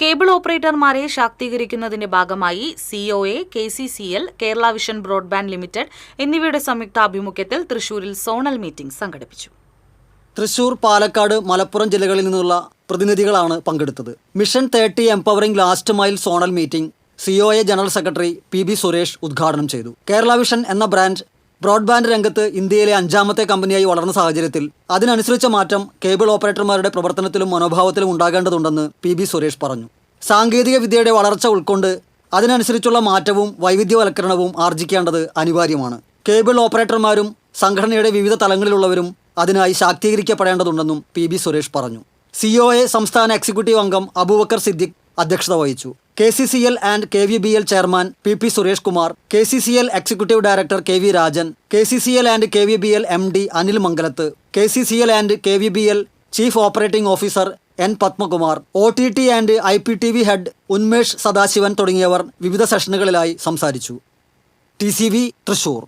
Cable ഓപ്പറേറ്റർമാരെ ശാക്തീകരിക്കുന്നതിന്റെ ഭാഗമായി COA, KCCL, Kerala vision broadband limited എന്നിവയുടെ സംയുക്താഭിമുഖ്യത്തിൽ തൃശൂരിൽ സോണൽ മീറ്റിംഗ് സംഘടിപ്പിച്ചു. തൃശൂർ, പാലക്കാട്, മലപ്പുറം ജില്ലകളിൽ നിന്നുള്ള പ്രതിനിധികളാണ് പങ്കെടുത്തത്. Mission 30 empowering last mile zonal meeting COA general secretary PB Suresh ഉദ്ഘാടനം ചെയ്തു. കേരള വിഷൻ എന്ന ബ്രാൻഡ് ബ്രോഡ്ബാൻഡ് രംഗത്ത് ഇന്ത്യയിലെ 5ാമത്തെ കമ്പനിയായി വളർന്ന സാഹചര്യത്തിൽ അതിനനുസരിച്ച മാറ്റം കേബിൾ ഓപ്പറേറ്റർമാരുടെ പ്രവർത്തനത്തിലും മനോഭാവത്തിലും ഉണ്ടാകേണ്ടതുണ്ടെന്ന് PB സുരേഷ് പറഞ്ഞു. സാങ്കേതിക വിദ്യയുടെ വളർച്ച ഉൾക്കൊണ്ട് അതിനനുസരിച്ചുള്ള മാറ്റവും വൈവിധ്യവൽക്കരണവും ആർജിക്കേണ്ടത് അനിവാര്യമാണ്. കേബിൾ ഓപ്പറേറ്റർമാരും സംഘടനയുടെ വിവിധ തലങ്ങളിലുള്ളവരും അതിനായി ശാക്തീകരിക്കപ്പെടേണ്ടതുണ്ടെന്നും PB സുരേഷ് പറഞ്ഞു. സിഒഎ സംസ്ഥാന എക്സിക്യൂട്ടീവ് അംഗം അബൂബക്കർ സിദ്ദിഖ് അധ്യക്ഷത വഹിച്ചു. KCCL and KVBL chairman PP Suresh Kumar, KCCL executive director KV Rajan, KCCL and KVBL MD Anil Mangalath, KCCL and KVBL chief operating officer N Padmakumar, OTT and IPTV head Unmesh Sadasivan തുടങ്ങിയവർ വിവിധ സെഷനുകളിലായി സംസാരിച്ചു. TCV തൃശൂർ.